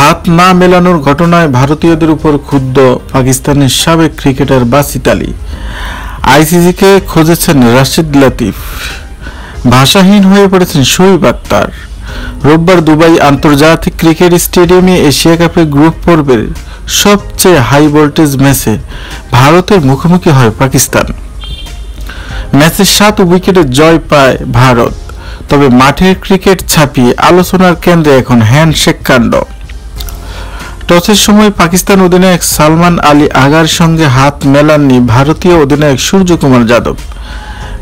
হাত না মেলানোর ঘটনায় ভারতীয়দের উপর ক্ষুব্ধ পাকিস্তানের সাবেক ক্রিকেটার বাসিত আলী। আইসিসিকে খুঁজেছেন রাশিদ লতিফ। ভাষাহীন হয়ে পড়েছেন শোয়েব আখতার। রোববার দুবাই আন্তর্জাতিক ক্রিকেট স্টেডিয়ামে এশিয়া কাপের গ্রুপ পর্বের সবচেয়ে হাই ভোল্টেজ ম্যাচে ভারতের মুখোমুখি হয় পাকিস্তান। ম্যাচে 7 উইকেটে জয় পায় ভারত। তবে মাঠের ক্রিকেট ছাপিয়ে আলোচনার কেন্দ্রে এখন হ্যান্ডশেক কাণ্ড। টসের সময় পাকিস্তান অধিনায়ক সালমান আলী আগার সঙ্গে হাত মেলাননি ভারতীয় অধিনায়ক সূর্যকুমার যাদব।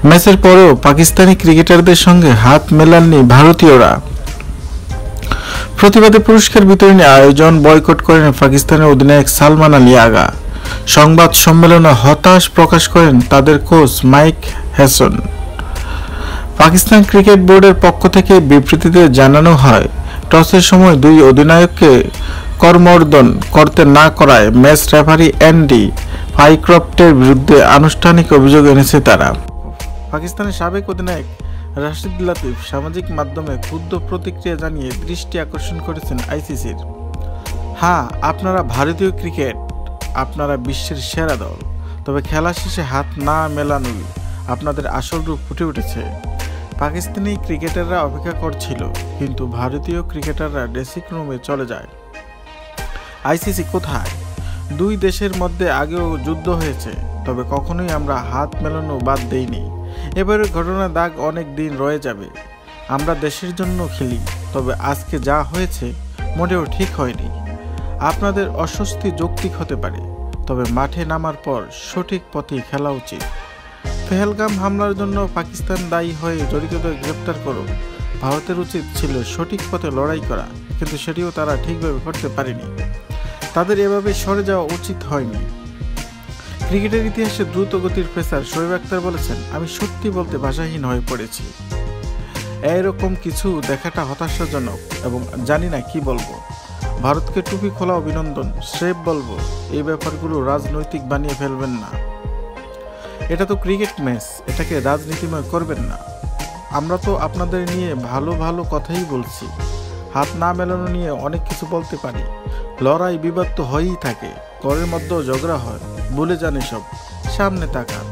ম্যাচের পরেও পাকিস্তানি ক্রিকেটারদের সঙ্গে হাত মেলাননি ভারতীয়রা। প্রতিবাদে পুরস্কার বিতরণী আয়োজন বয়কট করেন পাকিস্তানের অধিনায়ক সালমান আলী আগা। সংবাদ সম্মেলনে হতাশ প্রকাশ করেন তাদের coach mic hasten. Pakistan cricket বোর্ডের পক্ষ থেকে বিবৃতিতে জানানো হয়, টসের সময় দুই অধিনায়ককে করমর্দন করতে না করায় ম্যাচ রেফারি অ্যান্ডি পাইক্রফটের বিরুদ্ধে আনুষ্ঠানিক অভিযোগ এনেছে তারা। পাকিস্তানের সাবেক অধিনায়ক রাশিদ লতিফ সামাজিক মাধ্যমে ক্ষুব্ধ প্রতিক্রিয়া জানিয়ে দৃষ্টি আকর্ষণ করেছেন আইসিসির। হ্যাঁ, আপনারা ভারতীয় ক্রিকেট, আপনারা বিশ্বের সেরা দল, তবে খেলা শেষে হাত না মেলানোই আপনাদের আসল রূপ ফুটে উঠেছে। পাকিস্তানি ক্রিকেটাররা অপেক্ষা করছিল, কিন্তু ভারতীয় ক্রিকেটাররা ড্রেসিং রুমে চলে যায়। আইসিসি কোথায়? দুই দেশের মধ্যে আগেও যুদ্ধ হয়েছে, তবে কখনোই আমরা হাত মেলানো বাদ দেইনি। এবারের ঘটনার দাগ অনেক দিন রয়ে যাবে। আমরা দেশের জন্য খেলি, তবে আজকে যা হয়েছে মোটেও ঠিক হয়নি। আপনাদের অস্বস্তি যৌক্তিক হতে পারে, তবে মাঠে নামার পর সঠিক পথেই খেলা উচিত। পেহেলগাম হামলার জন্য পাকিস্তান দায়ী হয়ে জড়িতদের গ্রেপ্তার করো। ভারতের উচিত ছিল সঠিক পথে লড়াই করা, কিন্তু সেটিও তারা ঠিকভাবে করতে পারেনি। তাদের এভাবে সরে যাওয়া উচিত হয়নি। ক্রিকেটের ইতিহাসে দ্রুত গতির পেসার শোয়েব আখতার বলেছেন, আমি সত্যি বলতে ভাষাহীন হয়ে পড়েছি। এরকম কিছু দেখাটা হতাশাজনক এবং জানি না কি বলবো। ভারতকে টুপি খোলা অভিনন্দন। স্রেফ বলবো, এই ব্যাপারগুলো রাজনৈতিক বানিয়ে ফেলবেন না। এটা তো ক্রিকেট ম্যাচ, এটাকে রাজনীতিময় করবেন না। আমরা তো আপনাদের নিয়ে ভালো ভালো কথাই বলছি। হাত না মেলানো নিয়ে অনেক কিছু বলতে পারি। লড়াই বিবাদ তো হয়েই থাকে, ঘরের মধ্যেও ঝগড়া হয়। ভুলে যান এসব, সামনে তাকান।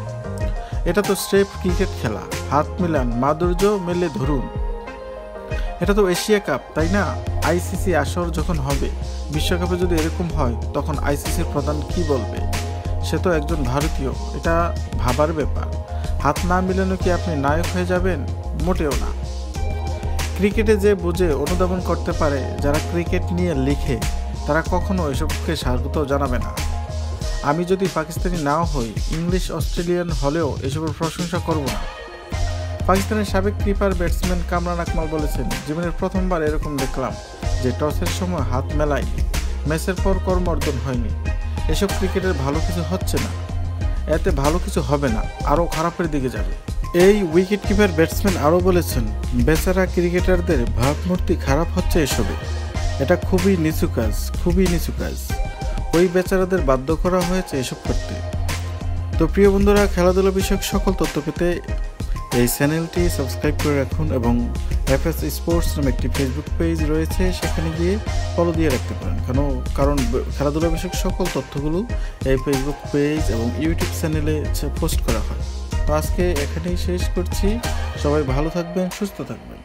এটা তো স্রেফ ক্রিকেট খেলা। হাত মিলান, মাধুর্য মেলে ধরুন। এটা তো এশিয়া কাপ, তাই না? আইসিসি আসর যখন হবে, বিশ্বকাপে যদি এরকম হয়, তখন আইসিসির প্রধান কি বলবে? সে তো একজন ভারতীয়। এটা ভাবার ব্যাপার। হাত না মিলানো কি আপনি নায়ক হয়ে যাবেন? মোটেও না। ক্রিকেটে যে বুঝে অনুধাবন করতে পারে, যারা ক্রিকেট নিয়ে লিখে, তারা কখনো এসবকে স্বাগত জানাবে না। আমি যদি পাকিস্তানি নাও হই, ইংলিশ অস্ট্রেলিয়ান হলেও এসবের প্রশংসা করব না। পাকিস্তানের সাবেক কিপার ব্যাটসম্যান কামরান আকমাল বলেছেন, জীবনের প্রথমবার এরকম দেখলাম যে টসের সময় হাত মেলায়নি, ম্যাচের পর করমর্দন হয়নি। এসব ক্রিকেটের ভালো কিছু হচ্ছে না, এতে ভালো কিছু হবে না, আরও খারাপের দিকে যাবে। এই উইকেট কিপার ব্যাটসম্যান আরও বলেছেন, বেচারা ক্রিকেটারদের ভাবমূর্তি খারাপ হচ্ছে এসবে। এটা খুবই নিচু কাজ, খুবই নিচু কাজ। ওই বেচারাদের বাধ্য করা হয়েছে এসব করতে। তো প্রিয় বন্ধুরা, খেলাধুলা বিষয়ক সকল তথ্য পেতে এই চ্যানেলটি সাবস্ক্রাইব করে রাখুন এবং এফএস স্পোর্টস নামে একটি ফেসবুক পেজ রয়েছে, সেখানে গিয়ে ফলো দিয়ে রাখতে পারেন। কারণ খেলাধুলা বিষয়ক সকল তথ্যগুলো এই ফেসবুক পেজ এবং ইউটিউব চ্যানেলে পোস্ট করা হয়। তো আজকে এখানেই শেষ করছি। সবাই ভালো থাকবেন, সুস্থ থাকবেন।